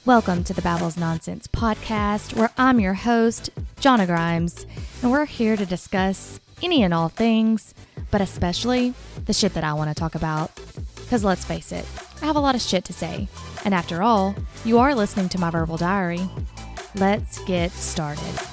Welcome to the Babbles Nonsense podcast, where I'm your host, Jonna Grimes, and we're here to discuss any and all things, but especially the shit that I want to talk about. Because let's face it, I have a lot of shit to say, and after all, you are listening to my verbal diary. Let's get started.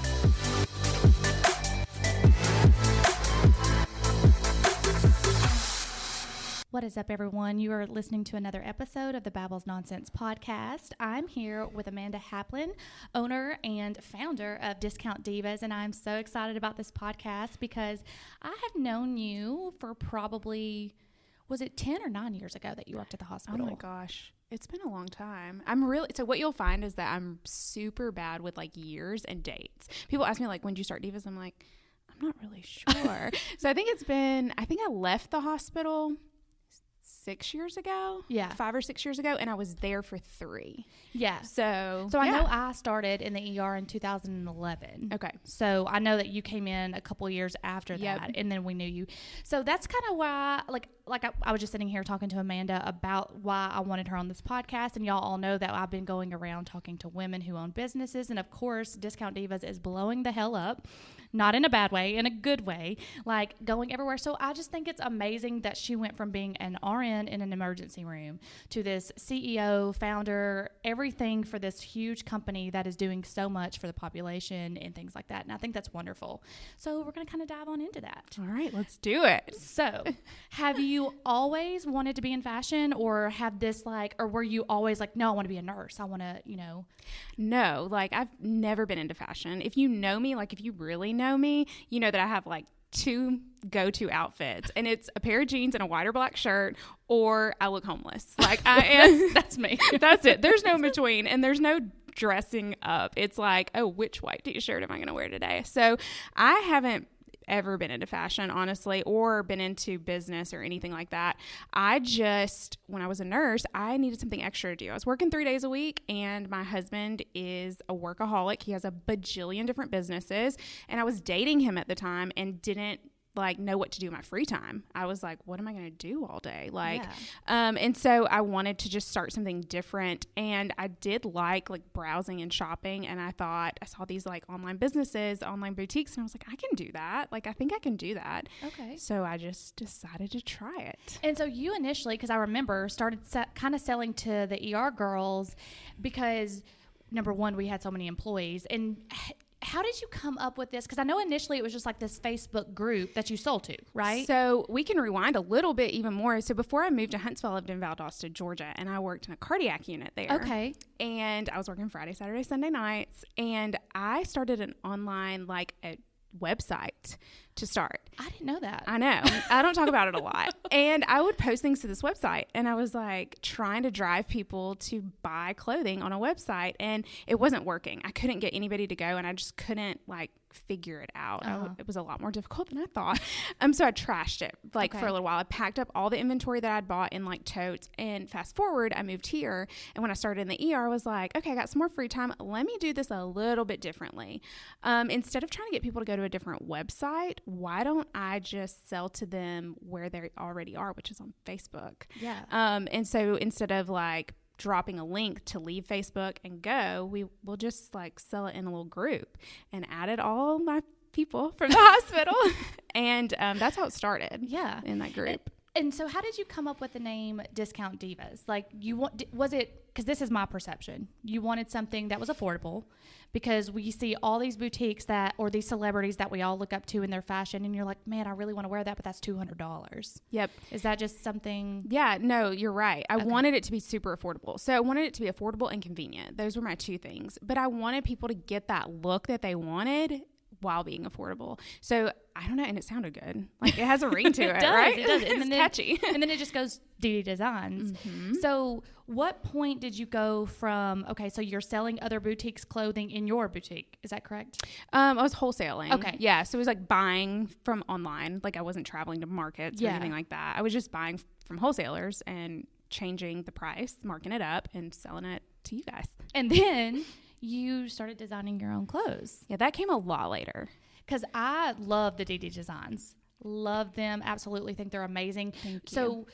What is up, everyone? You are listening to another episode of the Babbles Nonsense podcast. I'm here with Amanda Halpin, owner and founder of Discount Divas, and I'm so excited about this podcast because I have known you for probably, was it 10 or 9 years ago that you worked at the hospital? Oh my gosh. It's been a long time. So what you'll find is that I'm super bad with like years and dates. People ask me like, when did you start Divas? I'm like, I'm not really sure. So I think I left the hospital 6 years ago. Yeah. 5 or 6 years ago. And I was there for 3. Yeah. So I know I started in the ER in 2011. Okay. So I know that you came in a couple years after Yep. that, and then we knew you. So that's kind of why, I was just sitting here talking to Amanda about why I wanted her on this podcast, and y'all all know that I've been going around talking to women who own businesses, and of course, Discount Divas is blowing the hell up. Not in a bad way, in a good way, like going everywhere. So I just think it's amazing that she went from being an RN in an emergency room to this CEO, founder, everything for this huge company that is doing so much for the population and things like that. And I think that's wonderful. So we're going to kind of dive on into that. All right, let's do it. So have you always wanted to be in fashion, or or were you always like, no, I want to be a nurse. I want to, No, like I've never been into fashion. If you know me, like if you really know me, you know that I have like 2 go-to outfits, and it's a pair of jeans and a white or black shirt, or I look homeless. Like I am. That's me. That's it. There's no in between, and there's no dressing up. It's like, oh, which white t-shirt am I going to wear today? So I haven't ever been into fashion, honestly, or been into business or anything like that. When I was a nurse, I needed something extra to do. I was working 3 days a week, and my husband is a workaholic. He has a bajillion different businesses, and I was dating him at the time and didn't know what to do in my free time. I was like, what am I going to do all day? And so I wanted to just start something different. And I did like browsing and shopping. And I saw these online businesses, online boutiques. And I was like, I can do that. I think I can do that. Okay. So I just decided to try it. And so you initially, because I remember, started kind of selling to the ER girls because, number one, we had so many employees. And how did you come up with this? Because I know initially it was just like this Facebook group that you sold to, right? So we can rewind a little bit even more. So before I moved to Huntsville, I lived in Valdosta, Georgia, and I worked in a cardiac unit there. Okay. And I was working Friday, Saturday, Sunday nights, and I started an online, a website to start. I didn't know that. I know. I don't talk about it a lot. And I would post things to this website, and I was trying to drive people to buy clothing on a website, and it wasn't working. I couldn't get anybody to go, and I just couldn't figure it out. It was a lot more difficult than I thought. So I trashed it for a little while. I packed up all the inventory that I'd bought in totes, and fast forward, I moved here, and when I started in the ER, I was like, okay, I got some more free time. Let me do this a little bit differently. Instead of trying to get people to go to a different website, why don't I just sell to them where they already are, which is on Facebook? Yeah. And so instead of dropping a link to leave Facebook and go, we'll just sell it in a little group, and added all my people from the hospital. And that's how it started. Yeah. In that group. And so how did you come up with the name Discount Divas? Was it, because this is my perception, you wanted something that was affordable, because we see all these boutiques or these celebrities that we all look up to in their fashion, and you're like, man, I really want to wear that, but that's $200. Yep. Is that just something? Yeah, no, you're right. I wanted it to be super affordable. So I wanted it to be affordable and convenient. Those were my 2 things. But I wanted people to get that look that they wanted while being affordable. So I don't know, and it sounded good. It has a ring to it, right? It does. And it's catchy. And then it just goes DD Designs. Mm-hmm. So what point did you go from, so you're selling other boutiques' clothing in your boutique. Is that correct? I was wholesaling. Okay. Yeah. So it was buying from online. I wasn't traveling to markets or anything like that. I was just buying from wholesalers and changing the price, marking it up, and selling it to you guys. And then you started designing your own clothes. Yeah, that came a lot later. Because I love the DD Designs. Love them. Absolutely think they're amazing. Thank you. So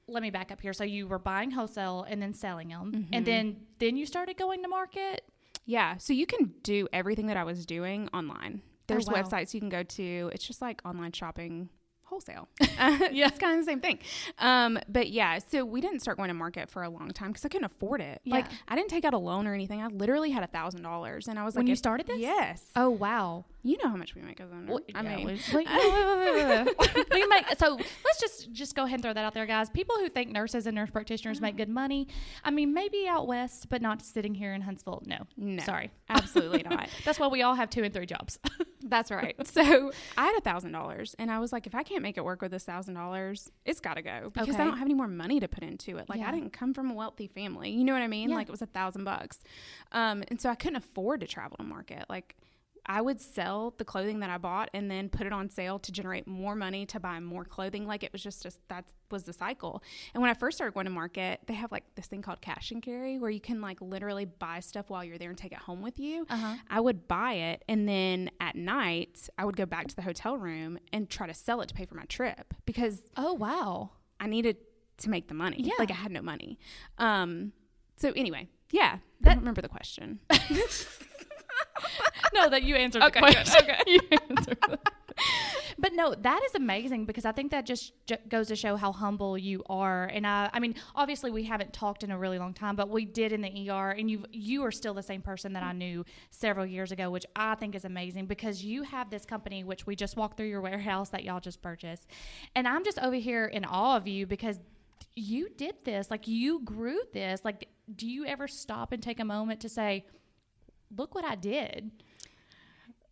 let me back up here. So you were buying wholesale and then selling them, and then you started going to market. Yeah. So you can do everything that I was doing online. There's wow. websites you can go to. It's just like online shopping wholesale. Yeah, it's kind of the same thing. But yeah, so we didn't start going to market for a long time because I couldn't afford it. Yeah. Like I didn't take out a loan or anything. I literally had $1,000, and I was like, when you started this? Yes. Oh wow. You know how much we make as owners. Well, I mean, wait. So let's just go ahead and throw that out there, guys. People who think nurses and nurse practitioners make good money, I mean, maybe out west, but not sitting here in Huntsville. No, sorry, absolutely not. That's why we all have 2 and 3 jobs. That's right. So I had $1,000, and I was like, if I can't make it work with this $1,000, it's got to go because I don't have any more money to put into it. Like I didn't come from a wealthy family. You know what I mean? Like it was $1,000. And so I couldn't afford to travel to market. Like I would sell the clothing that I bought and then put it on sale to generate more money to buy more clothing. Like it was just that was the cycle. And when I first started going to market, they have like this thing called cash and carry where you can like literally buy stuff while you're there and take it home with you. I would buy it, and then at night I would go back to the hotel room and try to sell it to pay for my trip because oh wow, I needed to make the money. Yeah. Like I had no money. So anyway, yeah, I don't remember the question. No, that you answered okay, the question. Good. Okay. You answered But no, that is amazing because I think that just goes to show how humble you are. And I mean, obviously we haven't talked in a really long time, but we did in the ER, and you are still the same person that I knew several years ago, which I think is amazing because you have this company, which we just walked through your warehouse that y'all just purchased. And I'm just over here in awe of you because you did this, like you grew this. Like, do you ever stop and take a moment to say, look what I did?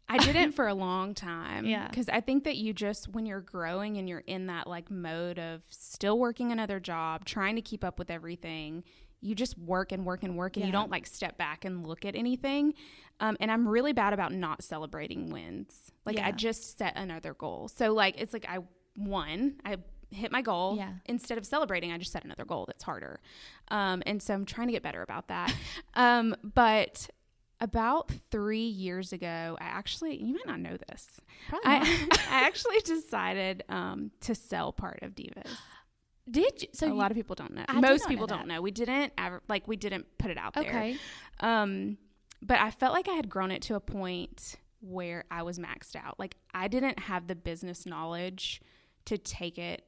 I didn't for a long time. Yeah. Because I think that you just, when you're growing and you're in that like mode of still working another job, trying to keep up with everything, you just work and work and work, and you don't like step back and look at anything. And I'm really bad about not celebrating wins. Like I just set another goal. So like, it's like I hit my goal. Yeah. Instead of celebrating, I just set another goal that's harder. And so I'm trying to get better about that. But about 3 years ago, you might not know this. Probably not. I actually decided to sell part of Divas. Did you? So a lot of people don't know. I Most people don't know. We didn't put it out there. Okay. But I felt like I had grown it to a point where I was maxed out. Like I didn't have the business knowledge to take it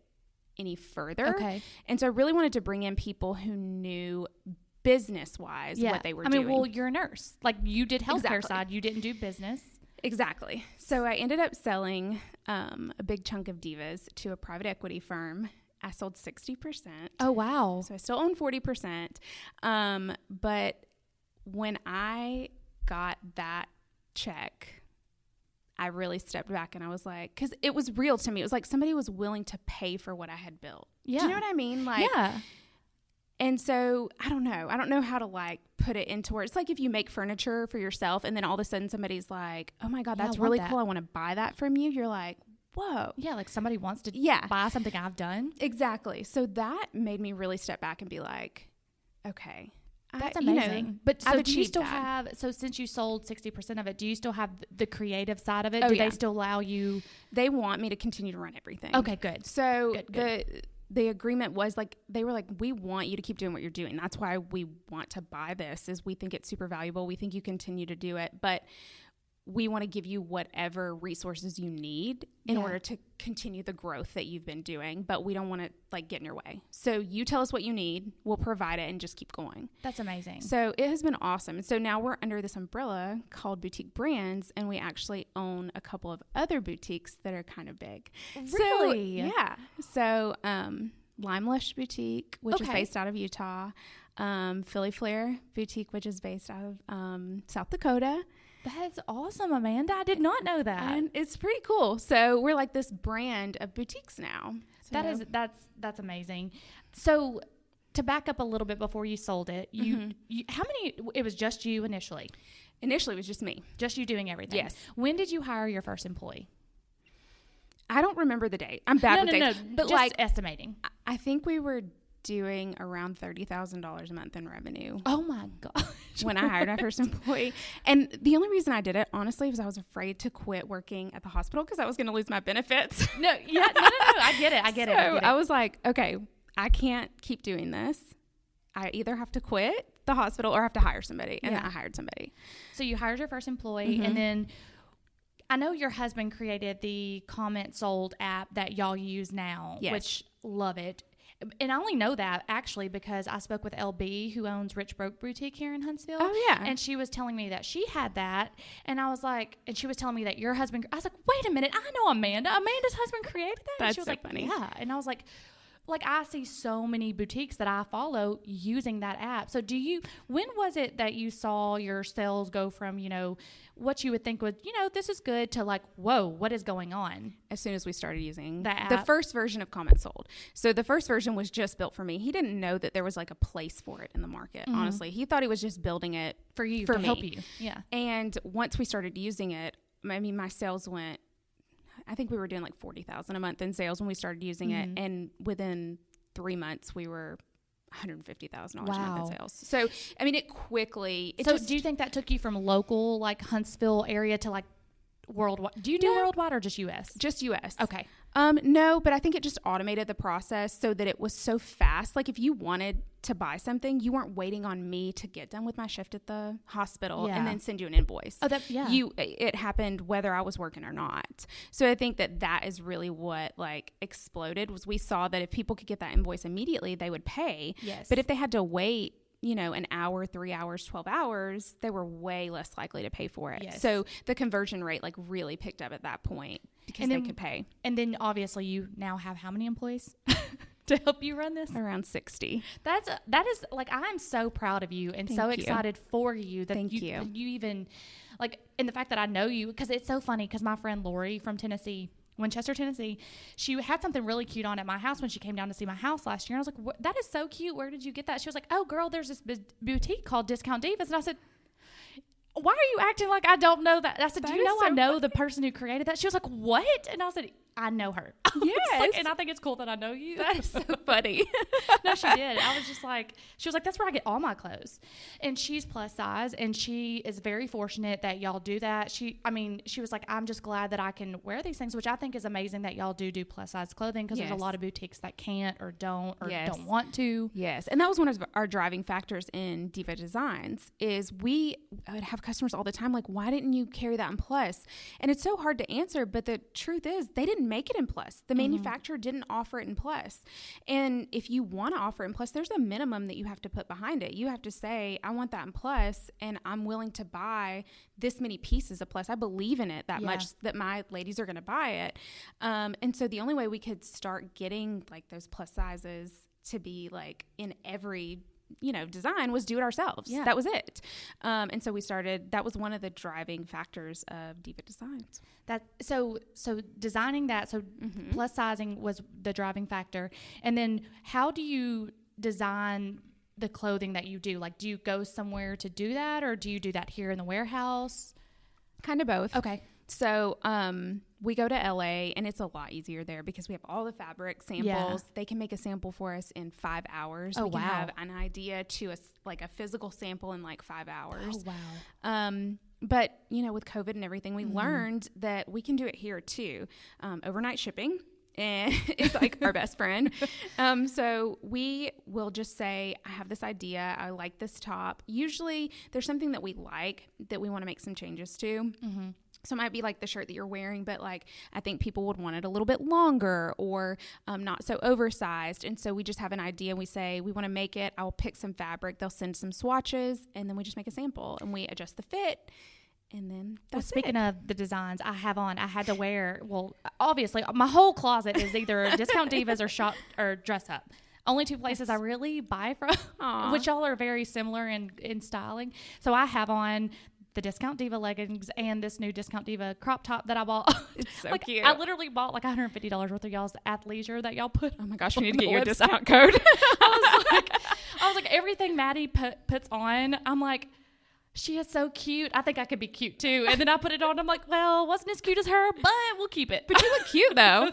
any further. Okay. And so I really wanted to bring in people who knew business-wise what they were doing. I mean, well, you're a nurse. Like, you did healthcare side. You didn't do business. Exactly. So I ended up selling a big chunk of Divas to a private equity firm. I sold 60%. Oh, wow. So I still own 40%. But when I got that check, I really stepped back and I was like, because it was real to me. It was like somebody was willing to pay for what I had built. Yeah. Do you know what I mean? Like, yeah. And so I don't know how to like put it into where it's like if you make furniture for yourself and then all of a sudden somebody's like, oh my God, that's really cool. I want to buy that from you. You're like, whoa. Yeah. Like somebody wants to buy something I've done. Exactly. So that made me really step back and be like, okay. That's amazing. But so do you still that. have, so since you sold 60% of it, do you still have the good side of it? Oh, do they still allow you? They want me to continue to run everything. Okay, good. So the agreement was like, they were like, we want you to keep doing what you're doing. That's why we want to buy this, is we think it's super valuable. We think you continue to do it, but we want to give you whatever resources you need in order to continue the growth that you've been doing, but we don't want to like get in your way. So you tell us what you need, we'll provide it and just keep going. That's amazing. So it has been awesome. So now we're under this umbrella called Boutique Brands, and we actually own a couple of other boutiques that are kind of big. Really? So, yeah. So Lime Lush Boutique, which is based out of Utah. Philly Flair Boutique, which is based out of South Dakota. That's awesome, Amanda. I did not know that. And it's pretty cool. So we're like this brand of boutiques now. So. That's amazing. So to back up a little bit before you sold it, you how many? It was just you initially. Initially, it was just me. Just you doing everything. Yes. When did you hire your first employee? I don't remember the date. I'm bad with dates. But just like estimating. I think we were doing around $30,000 a month in revenue. Oh my gosh. When I hired my first employee. And the only reason I did it, honestly, was I was afraid to quit working at the hospital because I was going to lose my benefits. No. I get it. So I was like, okay, I can't keep doing this. I either have to quit the hospital or have to hire somebody. And then I hired somebody. So you hired your first employee, and then I know your husband created the Comment Sold app that y'all use now, which love it. And I only know that actually because I spoke with LB, who owns Rich Broke Boutique here in Huntsville. Oh, yeah. And she was telling me that she had that. And I was like, and she was telling me that your husband, I was like, wait a minute, I know Amanda. Amanda's husband created that? That's and she was so like, funny. yeah. And I was like, I see so many boutiques that I follow using that app. So when was it that you saw your sales go from, what you would think was, this is good to like, whoa, what is going on? As soon as we started using the app. The first version of Comment Sold. So the first version was just built for me. He didn't know that there was like a place for it in the market, honestly. He thought he was just building it for you, to help you. Yeah. And once we started using it, my sales went, I think we were doing like $40,000 a month in sales when we started using it. And within 3 months, we were $150,000 a month in sales. So, it quickly. Do you think that took you from local, like Huntsville area to like worldwide? Do you do worldwide or just U.S.? Just U.S. Okay. No, but I think it just automated the process so that it was so fast. Like if you wanted to buy something, you weren't waiting on me to get done with my shift at the hospital and then send you an invoice. Oh, It happened whether I was working or not. So I think that is really what like exploded was we saw that if people could get that invoice immediately, they would pay. Yes. But if they had to wait, an hour, 3 hours, 12 hours, they were way less likely to pay for it. Yes. So the conversion rate like really picked up at that point because they could pay. And then obviously you now have how many employees to help you run this? Around 60. That is like, I'm so proud of you and so excited for you that you even like, and the fact that I know you, because it's so funny because my friend Lori from Winchester, Tennessee, she had something really cute on at my house when she came down to see my house last year. And I was like, that is so cute. Where did you get that? She was like, oh, girl, there's this boutique called Discount Divas. And I said, why are you acting like I don't know that? I said, do you know I know the person who created that? She was like, what? And I said, I know her. Yes. And I think it's cool that I know you. That is so funny. No, she did. I was just like, she was like, that's where I get all my clothes. And she's plus size and she is very fortunate that y'all do that. She was like, I'm just glad that I can wear these things, which I think is amazing that y'all do plus size clothing because there's a lot of boutiques that can't or don't want to. Yes. And that was one of our driving factors in Diva Designs is we would have customers all the time like, why didn't you carry that in plus? And it's so hard to answer, but the truth is they didn't make it in plus. The manufacturer didn't offer it in plus. And if you want to offer it in plus, there's a minimum that you have to put behind it. You have to say, I want that in plus and I'm willing to buy this many pieces of plus. I believe in it that much that my ladies are going to buy it. And so the only way we could start getting like those plus sizes to be like in every design was do it ourselves. Yeah. That was it. And so we started, that was one of the driving factors of Diva Designs. So designing that, plus sizing was the driving factor. And then how do you design the clothing that you do? Like, do you go somewhere to do that or do you do that here in the warehouse? Kind of both. Okay. So we go to LA and it's a lot easier there because we have all the fabric samples. Yeah. They can make a sample for us in 5 hours. We can have an idea to a physical sample in like 5 hours. Oh, wow. But, with COVID and everything, we learned that we can do it here too. Overnight shipping is like our best friend. So we will just say, I have this idea. I like this top. Usually there's something that we like that we want to make some changes to. Mm-hmm. So it might be like the shirt that you're wearing, but like I think people would want it a little bit longer or not so oversized. And so we just have an idea. And we say, we want to make it. I'll pick some fabric. They'll send some swatches and then we just make a sample and we adjust the fit. And then speaking of the designs I had to wear, obviously my whole closet is either Discount Divas or shop or Dress Up. Only two places I really buy from, which y'all are very similar in styling. So I have on the Discount Diva leggings and this new Discount Diva crop top that I bought. It's so cute. I literally bought like $150 worth of y'all's athleisure that y'all put. Oh my gosh, we need to get you a discount code. I was like, everything Maddie puts on, I'm like, she is so cute. I think I could be cute too. And then I put it on. I'm like, well, wasn't as cute as her, but we'll keep it. But you look cute though.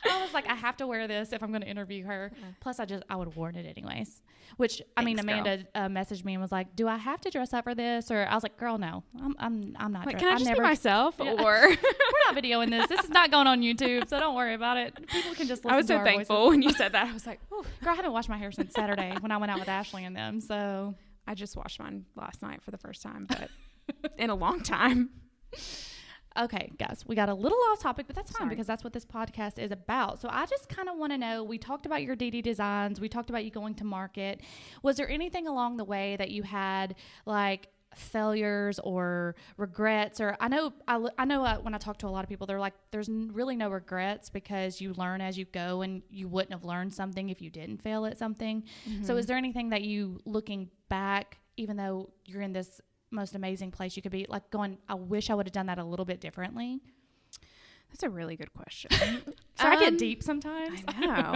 I was like, I have to wear this if I'm going to interview her. Plus, I would have worn it anyways. Which, I mean, Amanda messaged me and was like, do I have to dress up for this? Or I was like, girl, no, I'm not. Like, can I just be myself? Yeah. Or we're not videoing this. This is not going on YouTube, so don't worry about it. People can just listen to I was so thankful voices. when you said that. I was like, oh, girl, I haven't washed my hair since Saturday when I went out with Ashley and them. So I just washed mine last night for the first time, but in a long time. Okay, guys, we got a little off topic, but that's fine because that's what this podcast is about. So I just kind of want to know, we talked about your DD designs. We talked about you going to market. Was there anything along the way that you had like failures or regrets? Or I know when I talk to a lot of people, they're like, there's really no regrets because you learn as you go and you wouldn't have learned something if you didn't fail at something. Mm-hmm. So is there anything that you, looking back, even though you're in this most amazing place you could be, like going, I wish I would have done that a little bit differently? That's a really good question. So I get deep sometimes. I know.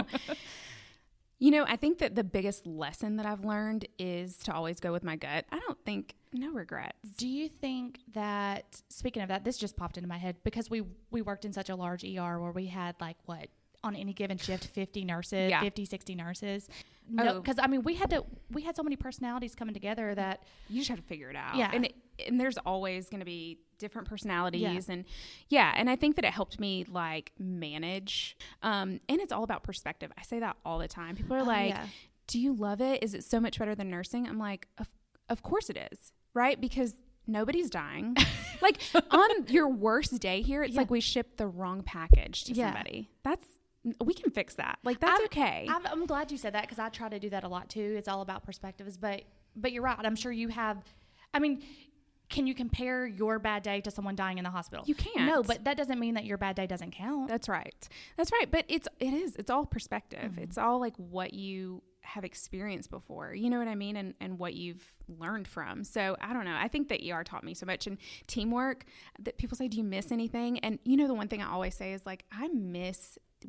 You know, I think that the biggest lesson that I've learned is to always go with my gut. I don't think, no regrets. Do you think that, speaking of that, this just popped into my head because we worked in such a large ER where we had like what, on any given shift, 50 nurses, 50, 60 nurses. No, because I mean, we had so many personalities coming together that you just have to figure it out. Yeah. And there's always going to be different personalities. Yeah. And I think that it helped me like manage. And it's all about perspective. I say that all the time. People are like, do you love it? Is it so much better than nursing? I'm like, of course it is. Right. Because nobody's dying. Like on your worst day here, it's like we shipped the wrong package to somebody. We can fix that. Like, that's okay. I'm glad you said that because I try to do that a lot too. It's all about perspectives. But you're right. I'm sure you have. I mean, can you compare your bad day to someone dying in the hospital? You can't. No, but that doesn't mean that your bad day doesn't count. That's right. That's right. But it's all perspective. Mm-hmm. It's all like what you have experienced before. You know what I mean? And what you've learned from. So I don't know. I think that ER taught me so much. And teamwork, that people say, do you miss anything? And you know, the one thing I always say is like,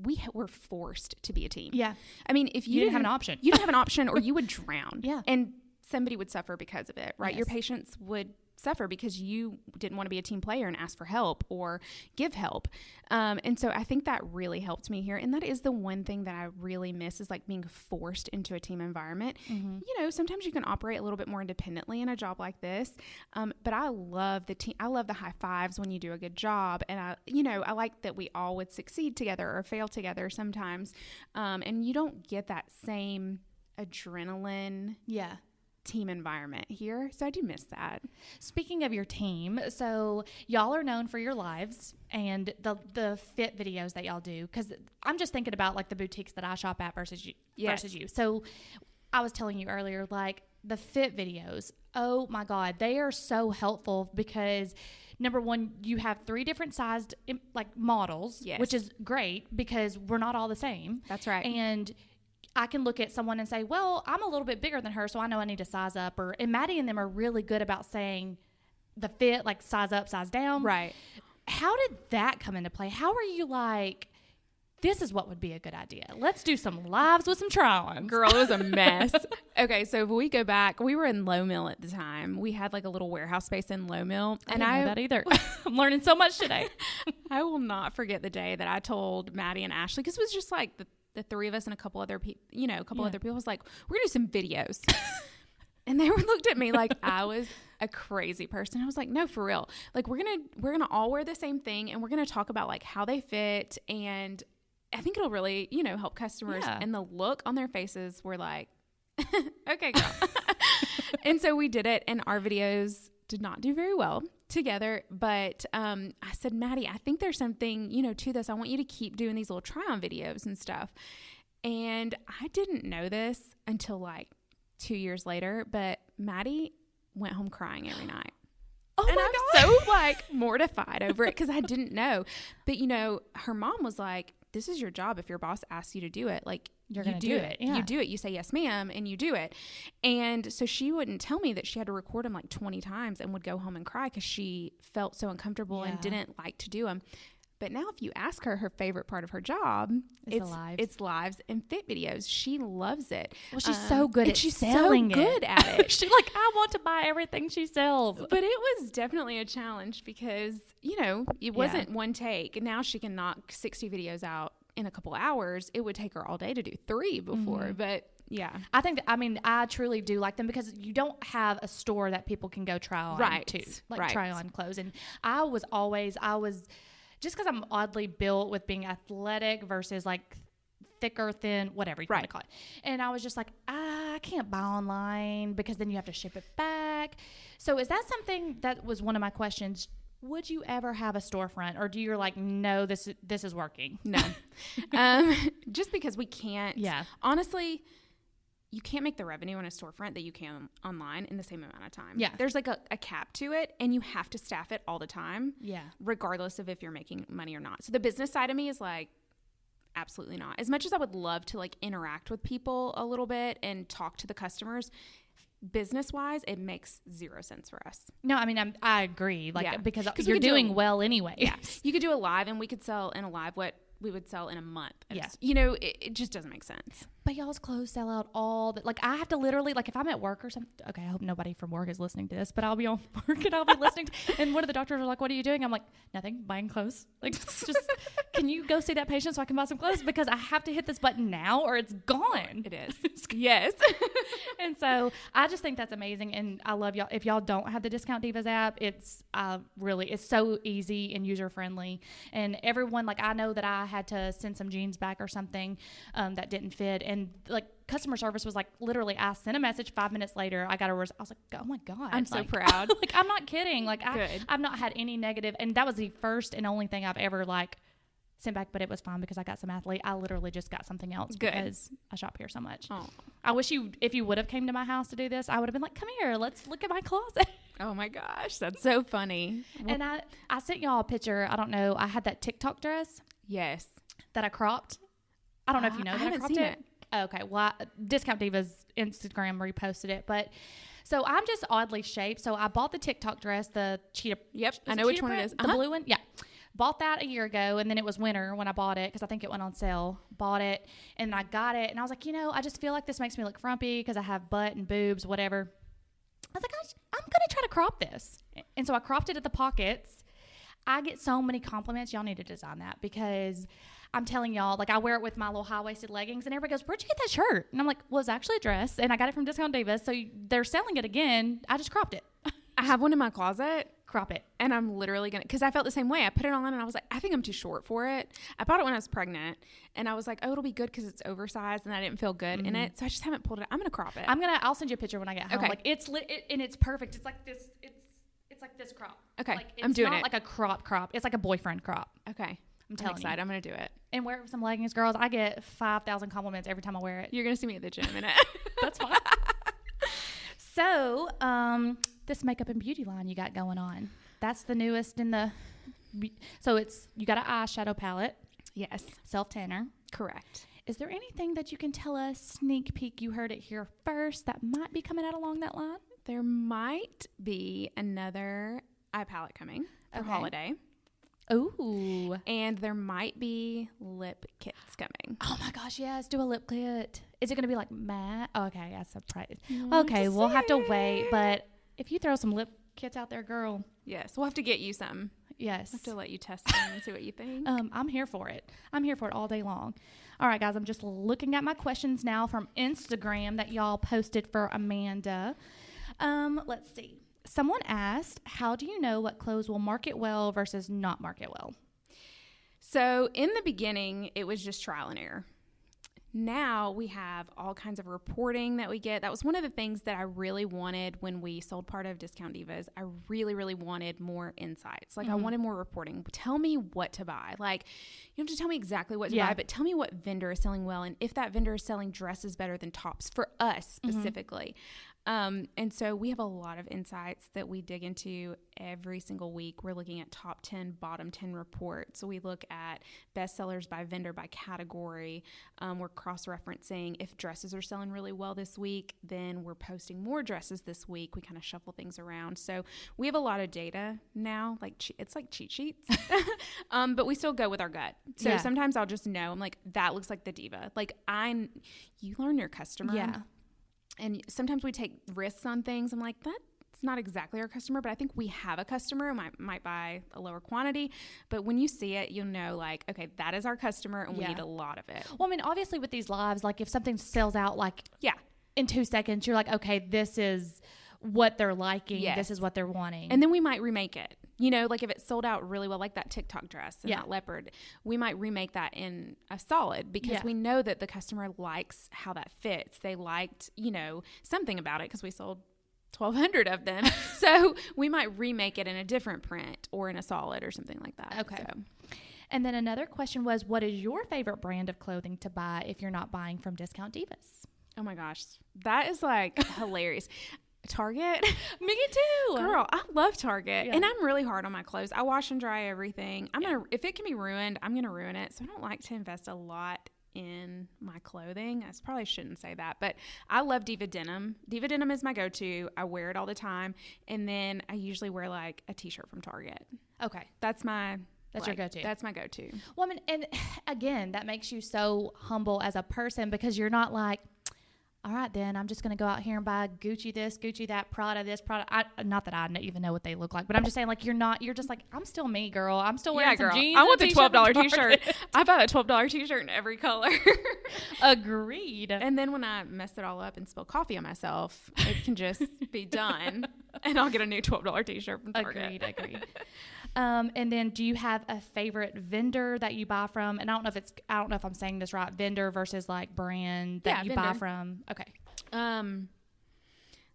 we were forced to be a team. Yeah. I mean, if you didn't have an option, you didn't have an option or you would drown. Yeah. And somebody would suffer because of it, right? Yes. Your patients would suffer because you didn't want to be a team player and ask for help or give help. And so I think that really helped me here. And that is the one thing that I really miss is like being forced into a team environment. Mm-hmm. You know, sometimes you can operate a little bit more independently in a job like this. But I love the team. I love the high fives when you do a good job. And I like that we all would succeed together or fail together sometimes. And you don't get that same adrenaline. Yeah. Team environment here. So I do miss that. Speaking of your team, so y'all are known for your lives and the fit videos that y'all do. Because I'm just thinking about like the boutiques that I shop at versus you. Yes. Versus you. So I was telling you earlier, like the fit videos, oh my God, they are so helpful because number one, you have 3 different sized like models, which is great because we're not all the same. That's right. And I can look at someone and say, well, I'm a little bit bigger than her, so I know I need to size up. And Maddie and them are really good about saying the fit, like size up, size down. Right. How did that come into play? How are you like, this is what would be a good idea. Let's do some lives with some try-ons. Girl, it was a mess. Okay, so if we go back, we were in Low Mill at the time. We had like a little warehouse space in Low Mill. I didn't know that either. I'm learning so much today. I will not forget the day that I told Maddie and Ashley, because it was just like the 3 of us and a couple other people, other people was like, we're gonna do some videos. And they looked at me like I was a crazy person. I was like, no, for real. Like we're gonna all wear the same thing and we're gonna talk about like how they fit, and I think it'll really, help customers. Yeah. And the look on their faces were like, okay, girl. And so we did it, and our videos did not do very well together, but I said, Maddie, I think there's something to this. I want you to keep doing these little try-on videos and stuff. And I didn't know this until like 2 years later, but Maddie went home crying every night. Oh and my I'm God. so like mortified over it because I didn't know. But her mom was like, this is your job. If your boss asks you to do it, like you're going to do it. Yeah. You do it. You say, yes, ma'am. And you do it. And so she wouldn't tell me that she had to record them like 20 times and would go home and cry because she felt so uncomfortable and didn't like to do them. But now if you ask her favorite part of her job, it's lives and fit videos. She loves it. Well, she's so good at selling it. She's so good at it. She's like, I want to buy everything she sells. But it was definitely a challenge because, it wasn't one take. Now she can knock 60 videos out in a couple hours, it would take her all day to do 3 before. But yeah, I think that, I mean, I truly do like them because you don't have a store that people can go try on too, like try on clothes. And I was just because I'm oddly built with being athletic versus like thicker, thin, whatever you want to call it. And I was just like, I can't buy online because then you have to ship it back. So is that something that was one of my questions? Would you ever have a storefront, or do you like, no, this is working? No. Just because we can't. Yeah. Honestly, you can't make the revenue on a storefront that you can online in the same amount of time. Yeah. There's like a cap to it, and you have to staff it all the time. Yeah. Regardless of if you're making money or not. So the business side of me is like, absolutely not. As much as I would love to like interact with people a little bit and talk to the customers, business wise, it makes 0 sense for us. No, I mean, I agree. Like, because you're doing well anyway. Yeah. You could do a live, and we could sell in a live what we would sell in a month. Yeah. You know, it just doesn't make sense. But y'all's clothes sell out all the, like, I have to literally, like, if I'm at work or something, okay, I hope nobody from work is listening to this, but I'll be on work and I'll be listening and one of the doctors are like, what are you doing? I'm like, nothing, buying clothes. Like, just, can you go see that patient so I can buy some clothes? Because I have to hit this button now or it's gone. It is. Yes. And so I just think that's amazing. And I love y'all. If y'all don't have the Discount Divas app, it's it's so easy and user friendly. And everyone, like, I know that I had to send some jeans back or something that didn't fit. And like, customer service was like, literally, I sent a message 5 minutes later. I got I was like, oh my God. I'm so proud. Like, I'm not kidding. Like, I've not had any negative. And that was the first and only thing I've ever like sent back, but it was fine because I got some athlete. I literally just got something else because I shop here so much. Oh. I wish if you would have came to my house to do this, I would have been like, come here, let's look at my closet. Oh my gosh, that's so funny. And I sent y'all a picture. I don't know. I had that TikTok dress. Yes. That I cropped. I don't know if you know that I cropped seen it. Okay. Well, Discount Divas Instagram reposted it, but so I'm just oddly shaped. So I bought the TikTok dress, the cheetah. Yep. I know which one it is. The blue one. Yeah. Bought that a year ago, and then it was winter when I bought it because I think it went on sale. Bought it, and I got it, and I was like, I just feel like this makes me look frumpy because I have butt and boobs, whatever. I was like, I'm going to try to crop this. And so I cropped it at the pockets. I get so many compliments. Y'all need to design that because I'm telling y'all, like, I wear it with my little high-waisted leggings, and everybody goes, where'd you get that shirt? And I'm like, well, it's actually a dress, and I got it from Discount Divas, so they're selling it again. I just cropped it. I have one in my closet. Crop it. And I'm literally going to, because I felt the same way. I put it on and I was like, I think I'm too short for it. I bought it when I was pregnant, and I was like, oh, it'll be good because it's oversized, and I didn't feel good in it. So I just haven't pulled it. I'm going to crop it. I'll send you a picture when I get home. Okay. Like, it's lit, and it's perfect. It's like this. It's like this crop. Okay. Like, I'm doing it. It's not like a crop. It's like a boyfriend crop. Okay. I'm telling you. I'm going to do it. And wear it with some leggings, girls. I get 5,000 compliments every time I wear it. You're going to see me at the gym in it. That's fine. So, this makeup and beauty line you got going on. That's the newest in the... So, you got an eyeshadow palette. Yes. Self-tanner. Correct. Is there anything that you can tell us, sneak peek, you heard it here first, that might be coming out along that line? There might be another eye palette coming for holiday. Ooh. And there might be lip kits coming. Oh my gosh, yes. Do a lip kit. Is it going to be like matte? Oh, okay, that's a surprise. Okay, we'll have to wait. But if you throw some lip kits out there, girl. Yes, we'll have to get you some. Yes. We'll have to let you test them and see what you think. I'm here for it. I'm here for it all day long. All right, guys, I'm just looking at my questions now from Instagram that y'all posted for Amanda. Let's see. Someone asked, how do you know what clothes will market well versus not market well? So in the beginning, it was just trial and error. Now we have all kinds of reporting that we get. That was one of the things that I really wanted when we sold part of Discount Divas. I really, really wanted more insights. Like, I wanted more reporting. Tell me what to buy. Like, you don't have to tell me exactly what to buy, but tell me what vendor is selling well and if that vendor is selling dresses better than tops for us specifically. And so we have a lot of insights that we dig into every single week. We're looking at top 10, bottom 10 reports. So we look at bestsellers by vendor, by category. We're cross-referencing. If dresses are selling really well this week, then we're posting more dresses this week. We kind of shuffle things around. So we have a lot of data now. Like, it's like cheat sheets. But we still go with our gut. So sometimes I'll just know. I'm like, that looks like the diva. Like, you learn your customer. Yeah. And sometimes we take risks on things. I'm like, that not exactly our customer, but I think we have a customer who might buy a lower quantity. But when you see it, you'll know like, okay, that is our customer and we need a lot of it. Well, I mean, obviously with these lives, like if something sells out like in 2 seconds, you're like, okay, this is what they're liking. Yes. This is what they're wanting. And then we might remake it. You know, like if it sold out really well, like that TikTok dress and that leopard, we might remake that in a solid because we know that the customer likes how that fits. They liked, you know, something about it because we sold 1,200 of them. So we might remake it in a different print or in a solid or something like that. Okay. So. And then another question was, what is your favorite brand of clothing to buy if you're not buying from Discount Divas? Oh my gosh. That is like hilarious. Target. Me too. Girl, I love Target. And I'm really hard on my clothes. I wash and dry everything. If it can be ruined, I'm gonna ruin it. So I don't like to invest a lot in my clothing. I probably shouldn't say that, but I love Diva Denim. Diva Denim is my go-to. I wear it all the time. And then I usually wear like a t-shirt from Target. Okay. That's your go-to. That's my go-to. Well, I mean, and again, that makes you so humble as a person because you're not like, all right, then I'm just going to go out here and buy Gucci this, Gucci that, Prada this, Prada. Not that I even know what they look like, but I'm just saying, like, you're just like, I'm still me, girl. I'm still wearing some jeans. I want the $12 t-shirt. I buy that $12 t-shirt in every color. Agreed. And then when I mess it all up and spill coffee on myself, it can just be done. And I'll get a new $12 t-shirt from Target. Agreed. And then do you have a favorite vendor that you buy from? And I don't know if I'm saying this right, vendor versus like brand that you buy from. Okay.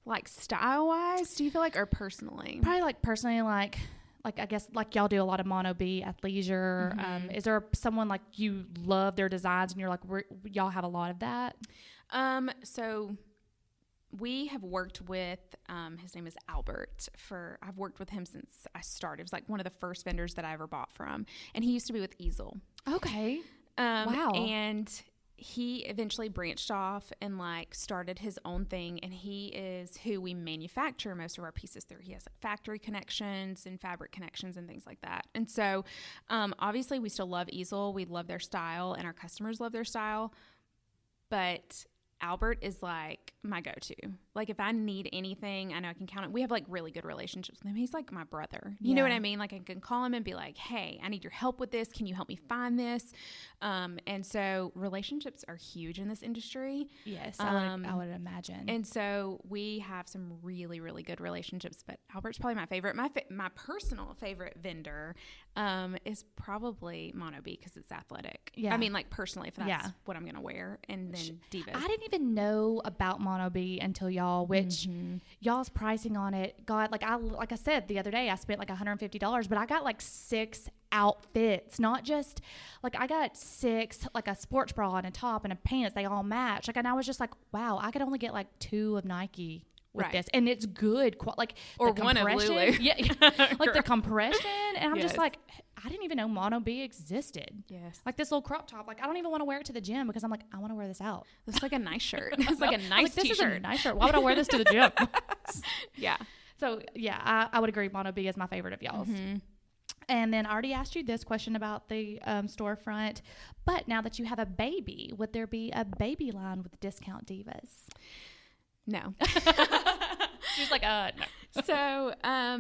Like style wise, do you feel like, or personally? Probably like personally, like I guess like y'all do a lot of Mono B athleisure. Mm-hmm. Is there someone like you love their designs and you're like, y'all have a lot of that? So we have worked with, his name is Albert I've worked with him since I started. It was like one of the first vendors that I ever bought from. And he used to be with Easel. Okay. Wow. And he eventually branched off and like started his own thing. And he is who we manufacture most of our pieces through. He has like factory connections and fabric connections and things like that. And so, obviously we still love Easel. We love their style and our customers love their style, but Albert is like my go-to. Like if I need anything, I know I can count on. We have like really good relationships with him. He's like my brother. You know what I mean? Like I can call him and be like, hey, I need your help with this. Can you help me find this? And so relationships are huge in this industry. Yes, I would imagine. And so we have some really, really good relationships, but Albert's probably my favorite. My personal favorite vendor is probably Mono B because it's athletic. Yeah. I mean, like personally, if that's what I'm going to wear. And then Divas. I didn't even know about Mono B until y'all, which y'all's pricing on it. God, like I said the other day, I spent like $150, but I got like 6 outfits, not just like I got 6, like a sports bra and a top and a pants. They all match. Like, and I was just like, wow, I could only get like 2 of Nike with this, and it's good. Like or the one of Lulu. Like the compression, and I'm just like, I didn't even know Mono B existed. Yes. Like this little crop top. Like I don't even want to wear it to the gym because I'm like, I want to wear this out. It's like a nice shirt. It's like a nice this t-shirt. Is a nice shirt. Why would I wear this to the gym? Yeah. So yeah, I would agree. Mono B is my favorite of y'all's. And then I already asked you this question about the storefront, but now that you have a baby, would there be a baby line with Discount Divas? No. She's like, no. So, I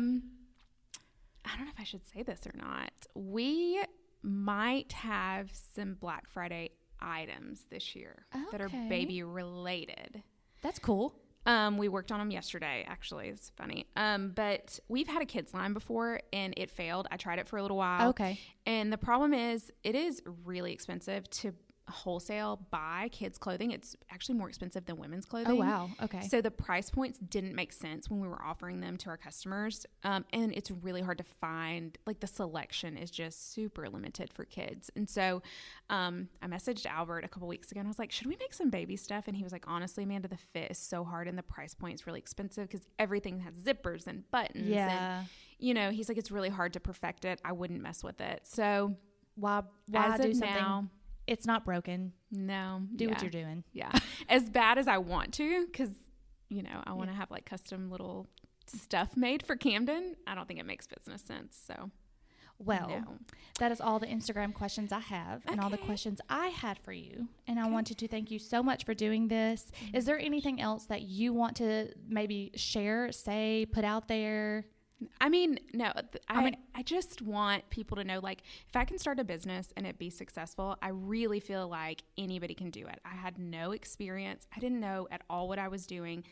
don't know if I should say this or not. We might have some Black Friday items this year that are baby related. That's cool. We worked on them yesterday, actually. It's funny. But we've had a kids line before and it failed. I tried it for a little while. Okay. And the problem is it is really expensive to wholesale buy kids clothing. It's actually more expensive than women's clothing. Oh, wow. Okay. So the price points didn't make sense when we were offering them to our customers. And it's really hard to find, like the selection is just super limited for kids. And so I messaged Albert a couple weeks ago and I was like, should we make some baby stuff? And he was like, honestly, Amanda, the fit is so hard and the price point is really expensive because everything has zippers and buttons. Yeah. And, you know, he's like, it's really hard to perfect it. I wouldn't mess with it. So why do something? Now, it's not broken. No. Do what you're doing. Yeah. As bad as I want to, because, you know, I want to have like custom little stuff made for Camden. I don't think it makes business sense. So. Well, No. that is all the Instagram questions I have and all the questions I had for you. And I wanted to thank you so much for doing this. Is there anything else that you want to maybe share, say, put out there? I mean, no, I just want people to know, like, if I can start a business and it be successful, I really feel like anybody can do it. I had no experience. I didn't know at all what I was doing.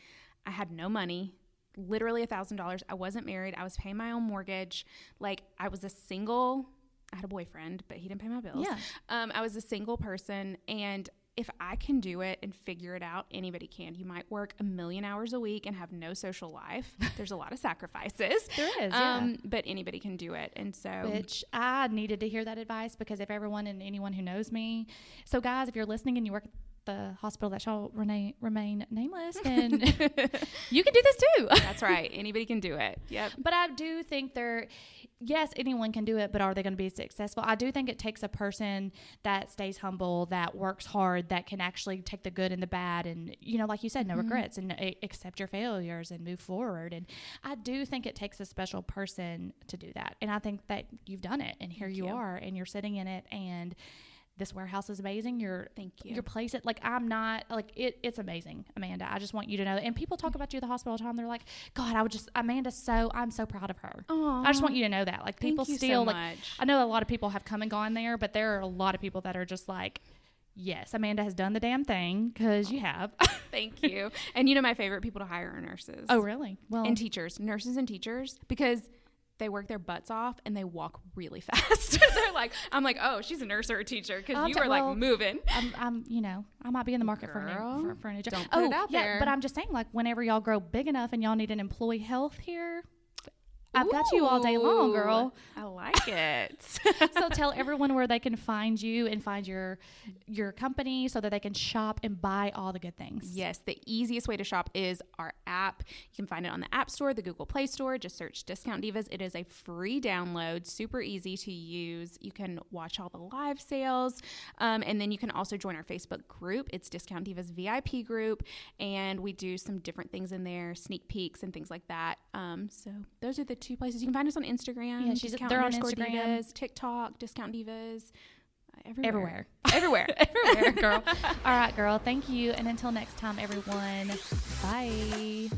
I had no money, literally $1,000. I wasn't married. I was paying my own mortgage. Like, I was I had a boyfriend, but he didn't pay my bills. Yeah. I was a single person, and if I can do it and figure it out, anybody can. You might work 1,000,000 hours a week and have no social life. There's a lot of sacrifices. There is, yeah. But anybody can do it. And so, Which I needed to hear that advice, because if everyone and anyone who knows me, so guys, if you're listening and you work at the hospital that shall remain nameless, then you can do this too. That's right. Anybody can do it. Yep. But I do think yes, anyone can do it, but are they going to be successful? I do think it takes a person that stays humble, that works hard, that can actually take the good and the bad, and, you know, like you said, no regrets, and accept your failures and move forward. And I do think it takes a special person to do that. And I think that you've done it, and here you are, and you're sitting in it, and this warehouse is amazing. Thank you. Your place, it's amazing, Amanda. I just want you to know. And people talk about you at the hospital all the time. They're like, God, I'm so proud of her. Aww. I just want you to know that. Like, people Thank you still, so like, much. I know a lot of people have come and gone there, but there are a lot of people that are just like, yes, Amanda has done the damn thing, because you have. Thank you. And you know, my favorite people to hire are nurses. Oh, really? Well, and teachers, nurses and teachers, because they work their butts off and they walk really fast. I'm like, oh, she's a nurse or a teacher, because you are like moving. I might be in the market for a new job. Don't put it out there. But I'm just saying, like, whenever y'all grow big enough and y'all need an employee health here, I've got you all day long, girl. I like it. So tell everyone where they can find you and find your company, so that they can shop and buy all the good things. Yes, the easiest way to shop is our app. You can find it on the App Store, the Google Play Store. Just search Discount Divas. It is a free download, super easy to use. You can watch all the live sales, and then you can also join our Facebook group. It's Discount Divas VIP group, and we do some different things in there, sneak peeks and things like that. So those are the 2 places. You can find us on Instagram. Yeah, they're on Instagram. Divas, TikTok, Discount Divas. Everywhere, girl. All right, girl. Thank you. And until next time, everyone. Bye.